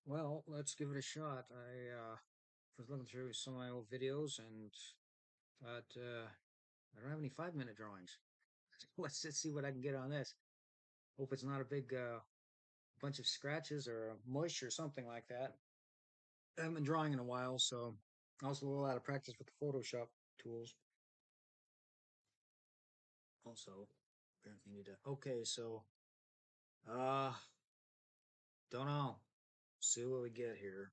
Well, let's give it a shot. I was looking through some of my old videos and thought I don't have any 5 minute drawings. Let's just see what I can get on this. Hope it's not a big bunch of scratches or mush or something like that. I haven't been drawing in a while, so I was a little out of practice with the Photoshop tools. Also, apparently need to. Okay, so uh, don't know. See what we get here.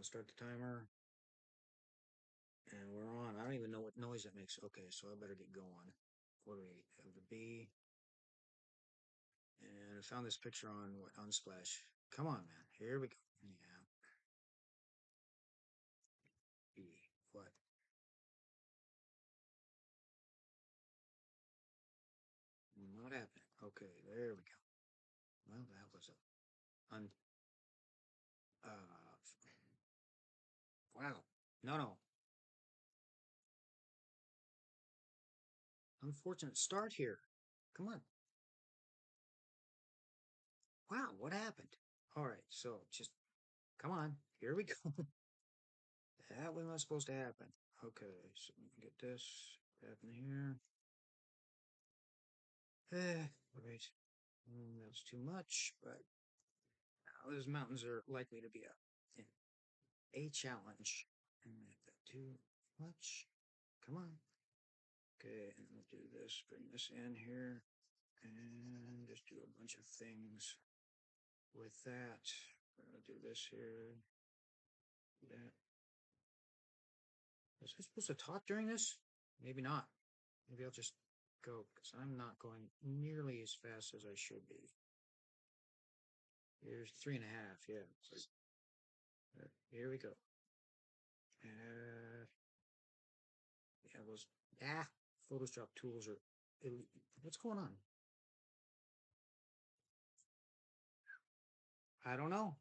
Start the timer, and we're on. I don't even know what noise that makes. Okay, so I better get going. What do we have to be? And I found this picture on Unsplash. Come on, man. Here we go. Yeah. What? Not happening. Okay, there we go. Well, that was a uh wow. No. Unfortunate start here. Come on. Wow, what happened? All right, so just come on. Here we go. That was not supposed to happen. Okay, so we can get this happen here. Right. That's too much, but those mountains are likely to be a challenge. And too much. Come on. Okay, and we'll do this. Bring this in here, and just do a bunch of things with that. We're gonna do this here. That. Was I supposed to talk during this? Maybe not. Maybe I'll just go because I'm not going nearly as fast as I should be. Here's 3.5. Yeah. Here we go. Uh, yeah, those Photoshop tools are elite. What's going on? I don't know.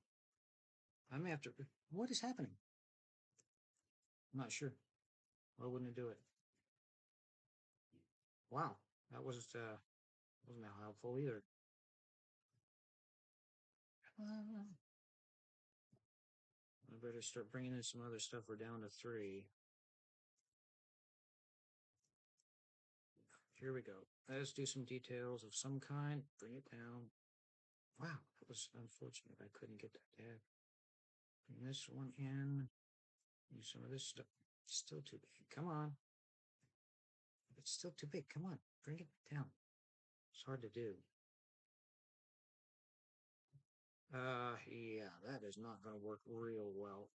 I'm after. What is happening? I'm not sure. Why wouldn't it do it? Wow, that wasn't that helpful either. Uh, I better start bringing in some other stuff. We're down to 3. Here we go. Let's do some details of some kind. Bring it down. Wow, that was unfortunate. I couldn't get that to happen. Bring this one in. Use some of this stuff. Still too big. Come on. It's still too big. Come on. Bring it down. It's hard to do. Yeah, that is not going to work real well.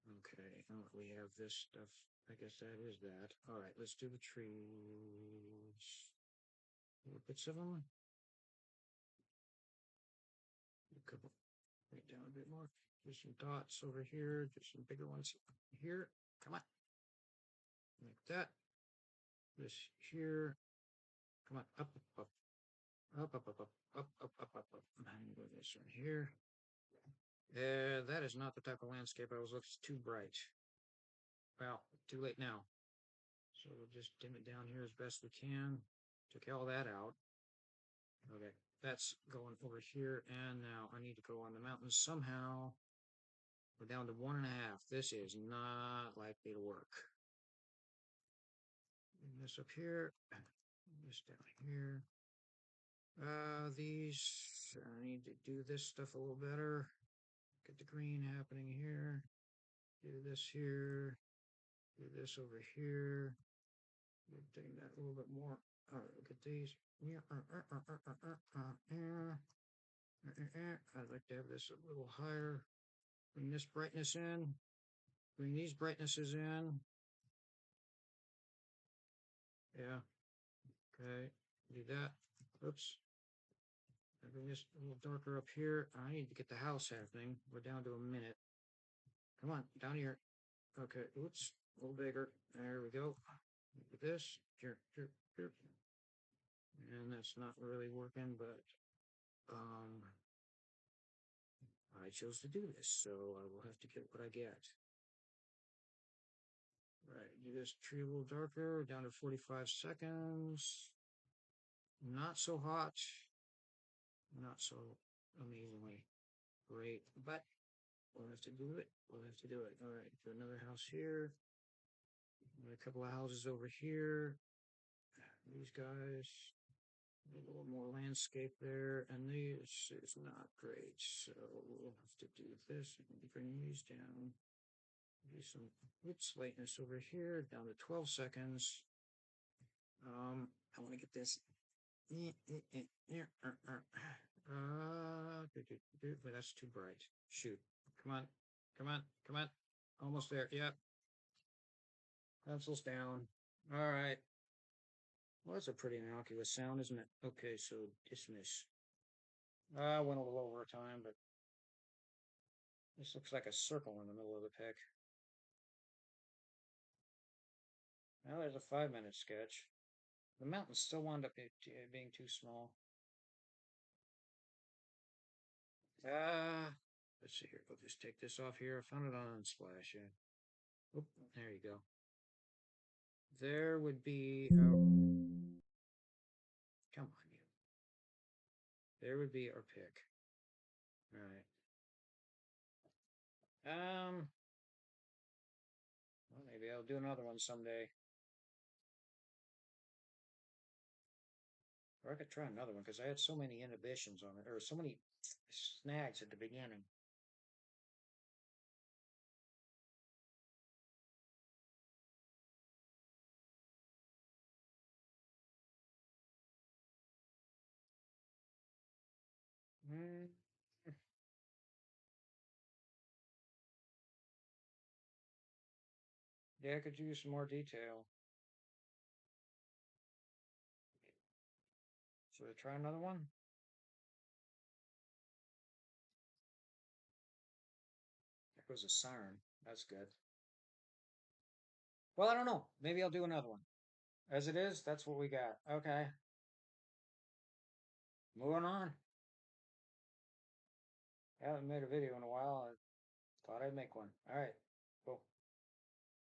Okay, and we have this stuff. I guess that is that. All right, let's do the trees. Little bits of them. A couple. Bring it down a bit more. Do some dots over here. Do some bigger ones here. Come on. Like that. This here. Come on. Up, up, up. Up, up, up, up. Up, up, up, up, up. And go this one here. That is not the type of landscape I was looking. It's too bright. Well, too late now. So we'll just dim it down here as best we can. Took all that out. Okay, that's going over here. And now I need to go on the mountains somehow. We're down to 1.5. This is not likely to work. Bring this up here. This down here. I need to do this stuff a little better. Get the green happening here. Do this here. Do this over here. Doing that a little bit more. All right, look at these. I'd like to have this a little higher. Bring this brightness in. Bring these brightnesses in. Yeah. Okay. Do that. Oops. Bring this a little darker up here. I need to get the house happening. We're down to a minute. Come on, down here. Okay. Oops. A little bigger. There we go. Look at this. Here. And that's not really working, but I chose to do this, so I will have to get what I get. Right, do this tree a little darker, down to 45 seconds. Not so hot. not so amazingly great, but we'll have to do it. We'll have to do it. All right, do another house here. A couple of houses over here. These guys. A little more landscape there, and this is not great. So we'll have to do this and bring these down. Do some lateness over here down to 12 seconds. I want to get this. But that's too bright. Shoot. Come on. Come on. Come on. Almost there. Yep. Pencils down. All right. Well, that's a pretty innocuous sound, isn't it? Okay, so dismiss. I went a little over time, but this looks like a circle in the middle of the pic. Now there's a 5-minute sketch. The mountains still wound up being too small. Let's see here. We'll just take this off here. I found it on Unsplash. Yeah. Oop, there you go. There would be. Come on, you. There would be our pick. All right. Well, maybe I'll do another one someday. Or I could try another one because I had so many inhibitions on it, or so many snags at the beginning. Mm, yeah, I could use some more detail. Should I try another one? There goes a siren. That's good. Well, I don't know. Maybe I'll do another one. As it is, that's what we got. Okay. Moving on. I haven't made a video in a while. I thought I'd make one. All right. Cool.